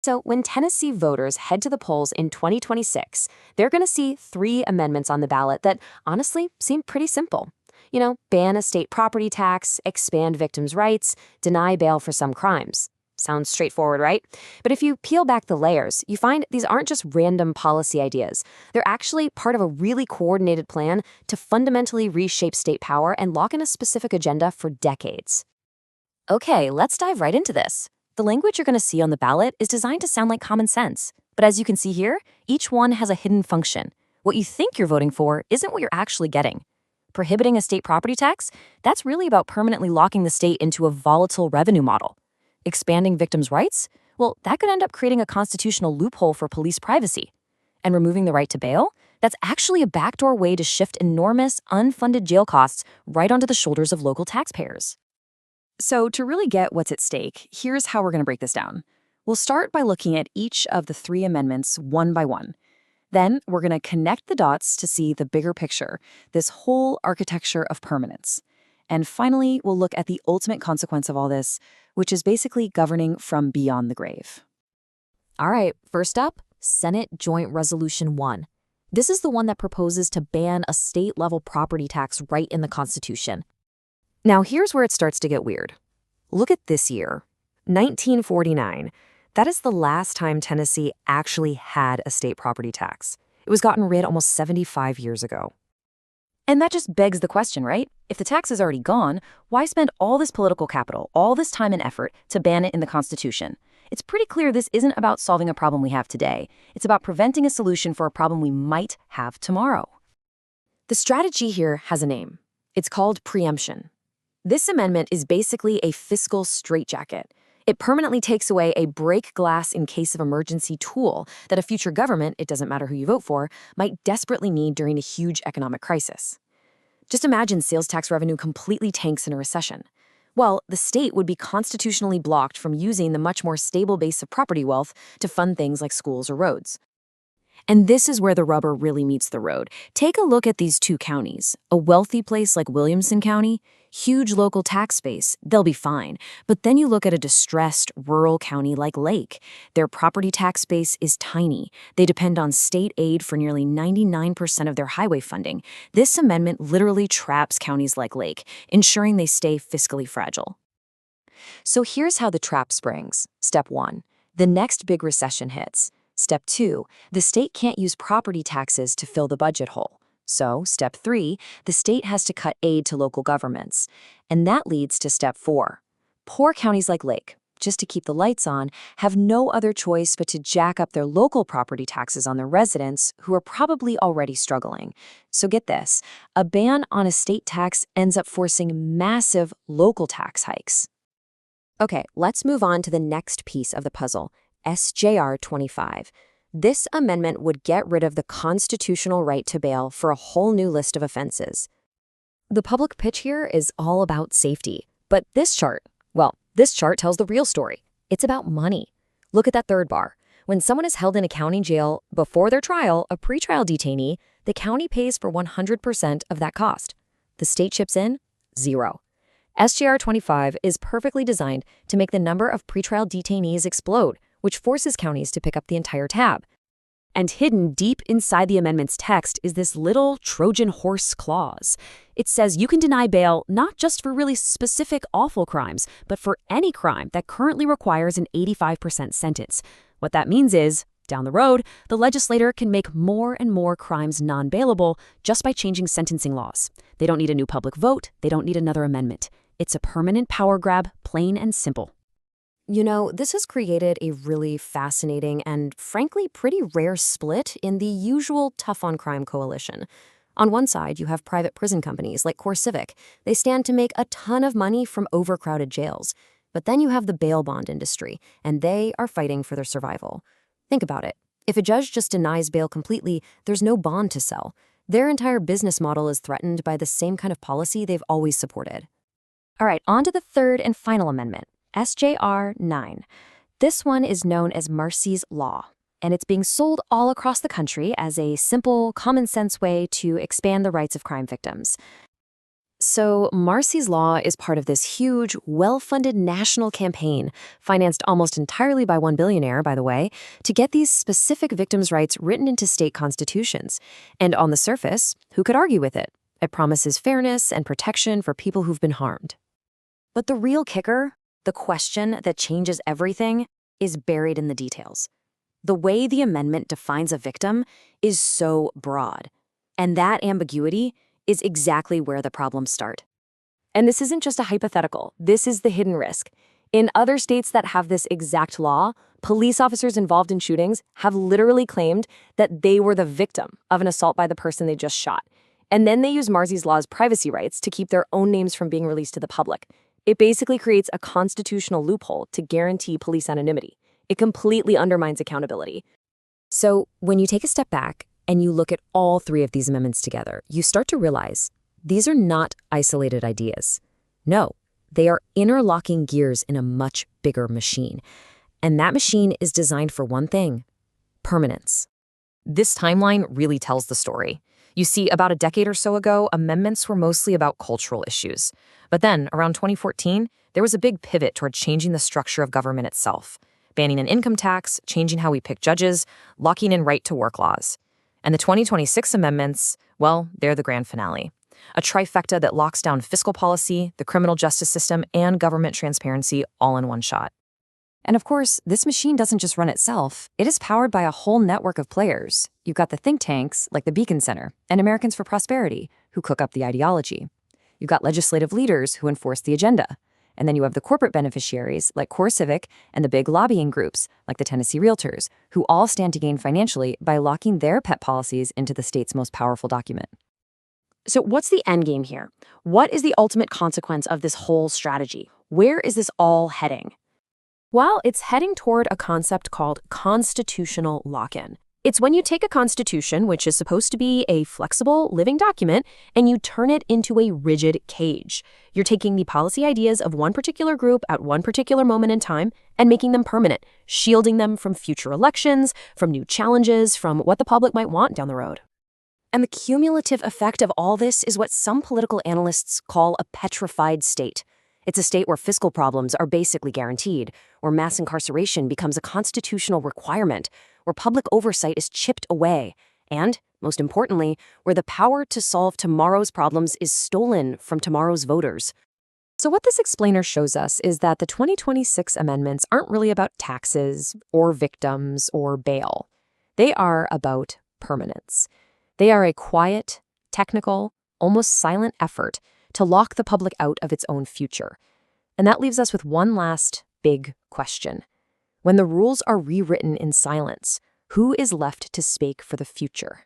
So, when Tennessee voters head to the polls in 2026, they're going to see three amendments on the ballot that honestly seem pretty simple. Ban a state property tax, expand victims' rights, deny bail for some crimes. Sounds straightforward, right? But if you peel back the layers, you find these aren't just random policy ideas. They're actually part of a really coordinated plan to fundamentally reshape state power and lock in a specific agenda for decades. Okay, let's dive right into this. The language you're going to see on the ballot is designed to sound like common sense. But as you can see here, each one has a hidden function. What you think you're voting for isn't what you're actually getting. Prohibiting a state property tax? That's really about permanently locking the state into a volatile revenue model. Expanding victims' rights? Well, that could end up creating a constitutional loophole for police privacy. And removing the right to bail? That's actually a backdoor way to shift enormous, unfunded jail costs right onto the shoulders of local taxpayers. So to really get what's at stake, here's how we're going to break this down. We'll start by looking at each of the three amendments one by one. Then we're going to connect the dots to see the bigger picture, this whole architecture of permanence. And finally, we'll look at the ultimate consequence of all this, which is basically governing from beyond the grave. All right, first up, Senate Joint Resolution 1. This is the one that proposes to ban a state-level property tax right in the Constitution. Now, here's where it starts to get weird. Look at this year, 1949. That is the last time Tennessee actually had a state property tax. It was gotten rid almost 75 years ago. And that just begs the question, right? If the tax is already gone, why spend all this political capital, all this time and effort to ban it in the Constitution? It's pretty clear this isn't about solving a problem we have today. It's about preventing a solution for a problem we might have tomorrow. The strategy here has a name. It's called preemption. This amendment is basically a fiscal straitjacket. It permanently takes away a break glass in case of emergency tool that a future government, it doesn't matter who you vote for, might desperately need during a huge economic crisis. Just imagine sales tax revenue completely tanks in a recession. Well, the state would be constitutionally blocked from using the much more stable base of property wealth to fund things like schools or roads. And this is where the rubber really meets the road. Take a look at these two counties. A wealthy place like Williamson County, huge local tax base, they'll be fine. But then you look at a distressed rural county like Lake. Their property tax base is tiny. They depend on state aid for nearly 99% of their highway funding. This amendment literally traps counties like Lake, ensuring they stay fiscally fragile. So here's how the trap springs. Step 1. The next big recession hits. Step 2, the state can't use property taxes to fill the budget hole. So, Step 3, the state has to cut aid to local governments. And that leads to Step 4. Poor counties like Lake, just to keep the lights on, have no other choice but to jack up their local property taxes on their residents who are probably already struggling. So get this, a ban on a state tax ends up forcing massive local tax hikes. Okay, let's move on to the next piece of the puzzle. SJR 25. This amendment would get rid of the constitutional right to bail for a whole new list of offenses. The public pitch here is all about safety, but this chart tells the real story. It's about money. Look at that third bar. When someone is held in a county jail before their trial, a pretrial detainee, the county pays for 100% of that cost. The state chips in? Zero. SJR 25 is perfectly designed to make the number of pretrial detainees explode, which forces counties to pick up the entire tab. And hidden deep inside the amendment's text is this little Trojan horse clause. It says you can deny bail not just for really specific awful crimes, but for any crime that currently requires an 85% sentence. What that means is, down the road, the legislator can make more and more crimes non-bailable just by changing sentencing laws. They don't need a new public vote. They don't need another amendment. It's a permanent power grab, plain and simple. This has created a really fascinating and, frankly, pretty rare split in the usual tough-on-crime coalition. On one side, you have private prison companies like CoreCivic. They stand to make a ton of money from overcrowded jails. But then you have the bail bond industry, and they are fighting for their survival. Think about it. If a judge just denies bail completely, there's no bond to sell. Their entire business model is threatened by the same kind of policy they've always supported. All right, on to the third and final amendment. SJR 9. This one is known as Marsy's Law, and it's being sold all across the country as a simple, common-sense way to expand the rights of crime victims. So, Marcy's Law is part of this huge, well-funded national campaign, financed almost entirely by one billionaire, by the way, to get these specific victims' rights written into state constitutions. And on the surface, who could argue with it? It promises fairness and protection for people who've been harmed. But the real kicker, the question that changes everything, is buried in the details. The way the amendment defines a victim is so broad. And that ambiguity is exactly where the problems start. And this isn't just a hypothetical, this is the hidden risk. In other states that have this exact law, police officers involved in shootings have literally claimed that they were the victim of an assault by the person they just shot. And then they use Marsy's Law's privacy rights to keep their own names from being released to the public. It basically creates a constitutional loophole to guarantee police anonymity. It completely undermines accountability. So when you take a step back and you look at all three of these amendments together, you start to realize these are not isolated ideas. No, they are interlocking gears in a much bigger machine. And that machine is designed for one thing: permanence. This timeline really tells the story. You see, about a decade or so ago, amendments were mostly about cultural issues. But then, around 2014, there was a big pivot toward changing the structure of government itself, banning an income tax, changing how we pick judges, locking in right-to-work laws. And the 2026 amendments, well, they're the grand finale. A trifecta that locks down fiscal policy, the criminal justice system, and government transparency all in one shot. And of course, this machine doesn't just run itself. It is powered by a whole network of players. You've got the think tanks, like the Beacon Center, and Americans for Prosperity, who cook up the ideology. You've got legislative leaders who enforce the agenda. And then you have the corporate beneficiaries, like CoreCivic, and the big lobbying groups, like the Tennessee Realtors, who all stand to gain financially by locking their pet policies into the state's most powerful document. So what's the end game here? What is the ultimate consequence of this whole strategy? Where is this all heading? Well, it's heading toward a concept called constitutional lock-in. It's when you take a constitution, which is supposed to be a flexible, living document, and you turn it into a rigid cage. You're taking the policy ideas of one particular group at one particular moment in time and making them permanent, shielding them from future elections, from new challenges, from what the public might want down the road. And the cumulative effect of all this is what some political analysts call a petrified state. It's a state where fiscal problems are basically guaranteed, where mass incarceration becomes a constitutional requirement, where public oversight is chipped away, and, most importantly, where the power to solve tomorrow's problems is stolen from tomorrow's voters. So what this explainer shows us is that the 2026 amendments aren't really about taxes or victims or bail. They are about permanence. They are a quiet, technical, almost silent effort to lock the public out of its own future. And that leaves us with one last big question. When the rules are rewritten in silence, who is left to speak for the future?